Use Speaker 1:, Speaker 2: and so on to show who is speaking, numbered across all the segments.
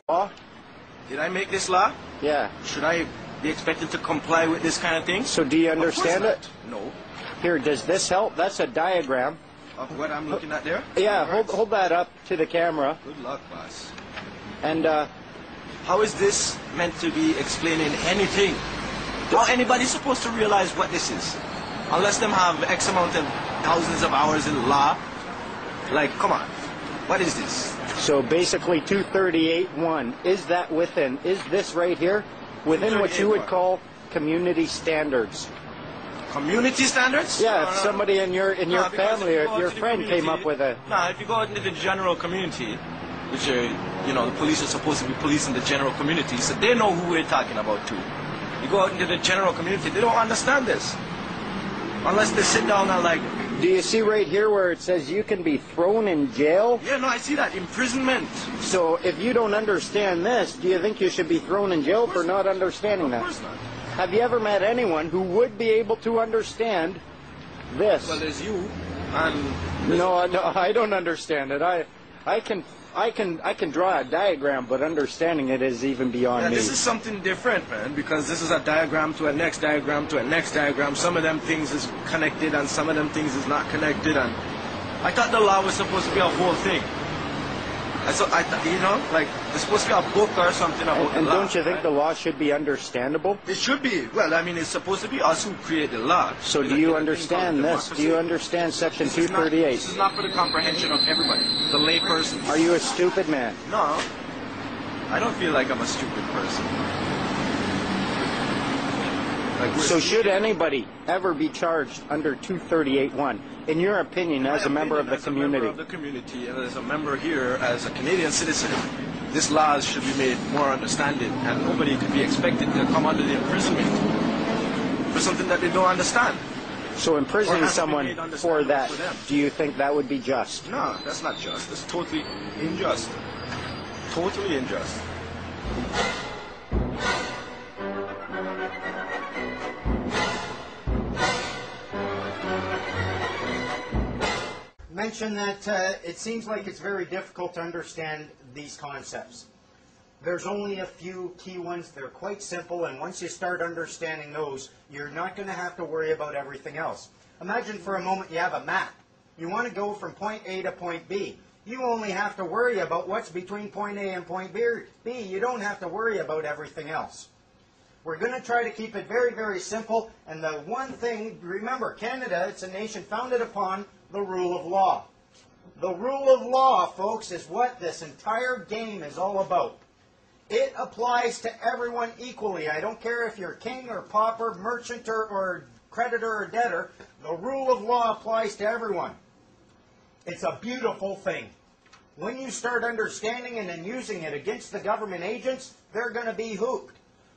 Speaker 1: law?
Speaker 2: Did I make this law?
Speaker 1: Yeah.
Speaker 2: Should I be expected to comply with this kind of thing?
Speaker 1: So do you understand it?
Speaker 2: No.
Speaker 1: Here, does this help? That's a diagram.
Speaker 2: Of what I'm looking at there?
Speaker 1: Yeah, hold that up to the camera.
Speaker 2: Good luck, boss.
Speaker 1: And
Speaker 2: how is this meant to be explaining anything? How anybody's supposed to realize what this is? Unless them have X amount of thousands of hours in law. Like, come on. What is this?
Speaker 1: So basically 238.1, is that within, is this right here, within what you would call community standards?
Speaker 2: Community standards?
Speaker 1: Yeah, if somebody in your family or your friend came up with a...
Speaker 2: No, if you go into the general community, which are, you know, the police are supposed to be policing the general community, so they know who we're talking about too. You go out into the general community, they don't understand this. Unless they sit down and like...
Speaker 1: Do you see right here where it says you can be thrown in jail?
Speaker 2: Yeah, no, I see that. Imprisonment.
Speaker 1: So if you don't understand this, do you think you should be thrown in jail for not understanding that?
Speaker 2: Of course not.
Speaker 1: Have you ever met anyone who would be able to understand this?
Speaker 2: Well, there's you, and...
Speaker 1: No, I don't understand it. I can draw a diagram, but understanding it is even beyond me.
Speaker 2: This is something different, man, because this is a diagram to a next diagram to a next diagram. Some of them things is connected, and some of them things is not connected, and I thought the law was supposed to be a whole thing. I thought, you know, like, it's supposed to be a book or something about the law.
Speaker 1: And don't you think the law should be understandable?
Speaker 2: It should be. Well, I mean, it's supposed to be us who create the law.
Speaker 1: So do you understand this? Do you understand Section 238?
Speaker 2: This is not for the comprehension of everybody, the lay person.
Speaker 1: Are you a stupid man?
Speaker 2: No. I don't feel like I'm a stupid person. Like,
Speaker 1: so should anybody ever be charged under 238.1, in your opinion, as a member of the community?
Speaker 2: As a member of the community, and as a member here, as a Canadian citizen, this law should be made more understanding, and nobody could be expected to come under the imprisonment for something that they don't understand.
Speaker 1: So imprisoning someone for that, do you think that would be just?
Speaker 2: No, that's not just. It's totally unjust. Totally unjust.
Speaker 1: Mention that it seems like it's very difficult to understand these concepts. There's only a few key ones. They're quite simple, and once you start understanding those, you're not going to have to worry about everything else. Imagine for a moment you have a map. You want to go from point A to point B. You only have to worry about what's between point A and point B. You don't have to worry about everything else. We're going to try to keep it very, very simple. And the one thing, remember, Canada, it's a nation founded upon the rule of law. The rule of law, folks, is what this entire game is all about. It applies to everyone equally. I don't care if you're king or pauper, merchant or creditor or debtor. The rule of law applies to everyone. It's a beautiful thing. When you start understanding it and using it against the government agents, they're going to be hooped.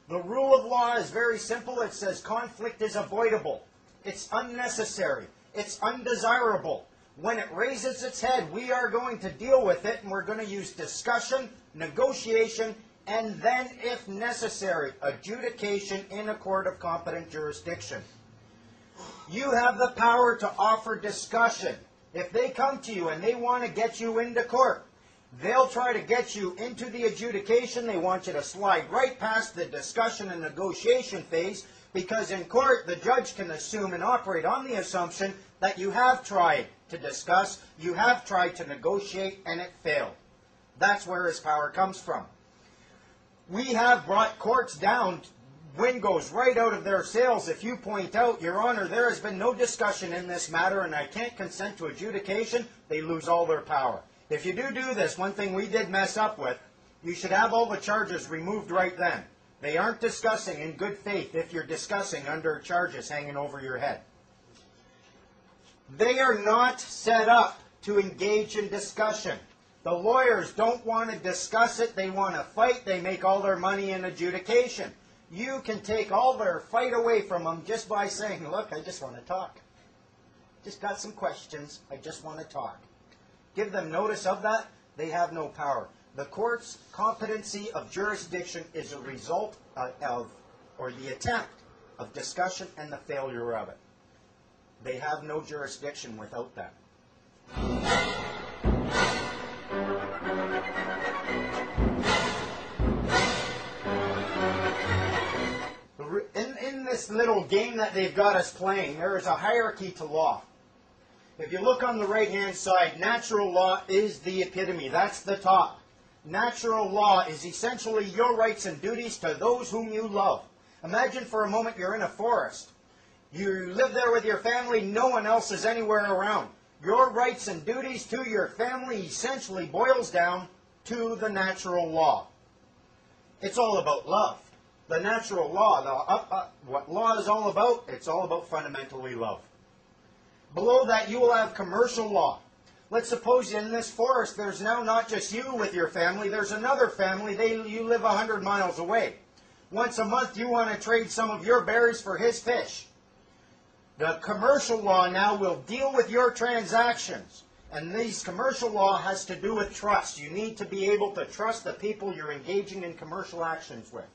Speaker 1: The rule of law is very simple. It says conflict is avoidable. It's unnecessary. It's undesirable. When it raises its head, we are going to deal with it, and we're going to use discussion, negotiation, and then, if necessary, adjudication in a court of competent jurisdiction. You have the power to offer discussion. If they come to you and they want to get you into court, they'll try to get you into the adjudication. They want you to slide right past the discussion and negotiation phase, because in court, the judge can assume and operate on the assumption that you have tried to discuss, you have tried to negotiate, and it failed. That's where his power comes from. We have brought courts down. Wind goes right out of their sails if you point out, Your Honor, there has been no discussion in this matter and I can't consent to adjudication. They lose all their power. If you do this, one thing we did mess up with, you should have all the charges removed right then. They aren't discussing in good faith if you're discussing under charges hanging over your head. They are not set up to engage in discussion. The lawyers don't want to discuss it. They want to fight. They make all their money in adjudication. You can take all their fight away from them just by saying, look, I just want to talk. Just got some questions. I just want to talk. Give them notice of that. They have no power. The court's competency of jurisdiction is a result or the attempt of discussion and the failure of it. They have no jurisdiction without that. this little game that they've got us playing, there is a hierarchy to law. If you look on the right-hand side, natural law is the epitome. That's the top. Natural law is essentially your rights and duties to those whom you love. Imagine for a moment you're in a forest. You live there with your family, no one else is anywhere around. Your rights and duties to your family essentially boils down to the natural law. It's all about love. The natural law, what law is all about, it's all about fundamentally love. Below that you will have commercial law. Let's suppose in this forest there's now not just you with your family, there's another family, you live 100 miles away. Once a month you want to trade some of your berries for his fish. The commercial law now will deal with your transactions. And this commercial law has to do with trust. You need to be able to trust the people you're engaging in commercial actions with.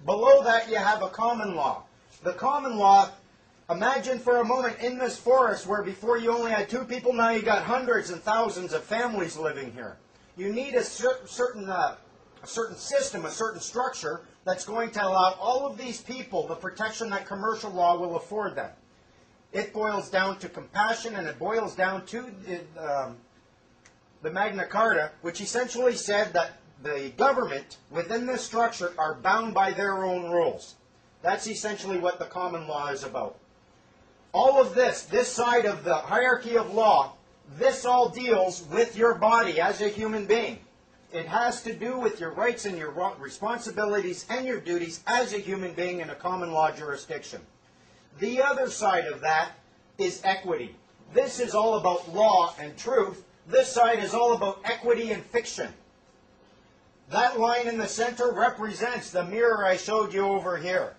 Speaker 1: Below that you have a common law. The common law, imagine for a moment in this forest where before you only had 2 people, now you got hundreds and thousands of families living here. You need a certain system, a certain structure that's going to allow all of these people the protection that commercial law will afford them. It boils down to compassion, and it boils down to the Magna Carta, which essentially said that the government within this structure are bound by their own rules. That's essentially what the common law is about. All of this side of the hierarchy of law, this all deals with your body as a human being. It has to do with your rights and your responsibilities and your duties as a human being in a common law jurisdiction. The other side of that is equity. This is all about law and truth. This side is all about equity and fiction. That line in the center represents the mirror I showed you over here.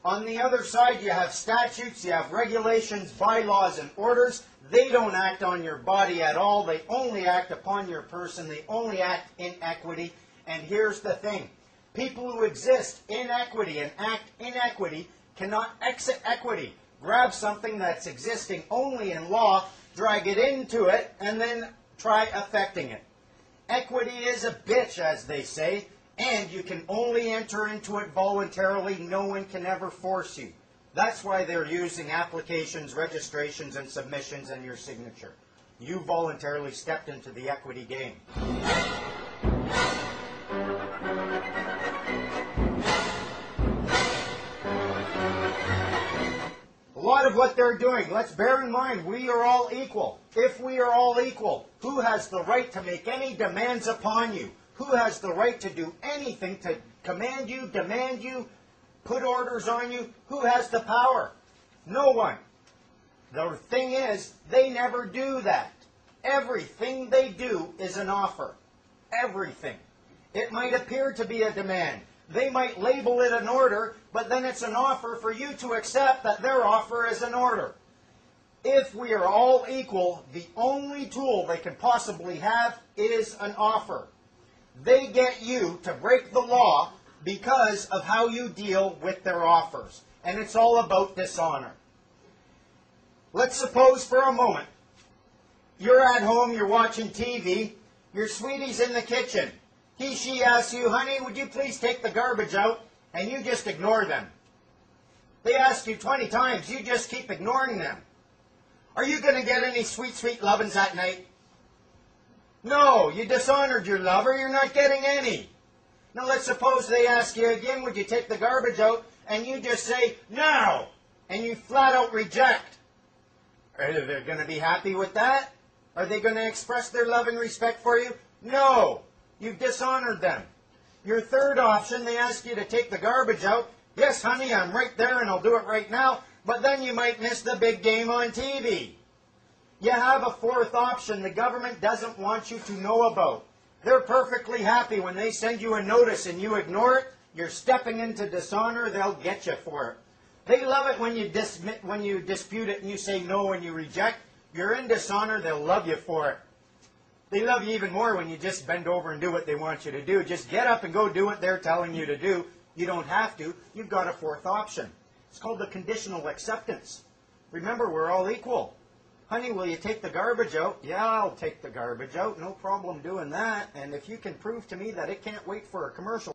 Speaker 1: On the other side you have statutes, you have regulations, bylaws, and orders. They don't act on your body at all. They only act upon your person. They only act in equity. And here's the thing. People who exist in equity and act in equity cannot exit equity. Grab something that's existing only in law, drag it into it, and then try affecting it. Equity is a bitch, as they say, and you can only enter into it voluntarily. No one can ever force you. That's why they're using applications, registrations, and submissions and your signature. You voluntarily stepped into the equity game. A lot of what they're doing, let's bear in mind, we are all equal. If we are all equal, who has the right to make any demands upon you? Who has the right to do anything to command you, demand you, put orders on you? Who has the power? No one. The thing is, they never do that. Everything they do is an offer. Everything. It might appear to be a demand. They might label it an order, but then it's an offer for you to accept that their offer is an order. If we are all equal, the only tool they can possibly have is an offer. They get you to break the law because of how you deal with their offers. And it's all about dishonor. Let's suppose for a moment, you're at home, you're watching TV, your sweetie's in the kitchen. She asks you, honey, would you please take the garbage out? And you just ignore them. They ask you 20 times, you just keep ignoring them. Are you going to get any sweet, sweet lovin's that night? No, you dishonored your lover, you're not getting any. Now let's suppose they ask you again, would you take the garbage out? And you just say, no! And you flat out reject. Are they going to be happy with that? Are they going to express their love and respect for you? No! You've dishonored them. Your third option, they ask you to take the garbage out. Yes, honey, I'm right there and I'll do it right now. But then you might miss the big game on TV. You have a fourth option the government doesn't want you to know about. They're perfectly happy when they send you a notice and you ignore it. You're stepping into dishonor. They'll get you for it. They love it when you dispute it and you say no and you reject. You're in dishonor. They'll love you for it. They love you even more when you just bend over and do what they want you to do. Just get up and go do what they're telling you to do. You don't have to. You've got a fourth option. It's called the conditional acceptance. Remember, we're all equal. Honey, will you take the garbage out? Yeah, I'll take the garbage out. No problem doing that. And if you can prove to me that it can't wait for a commercial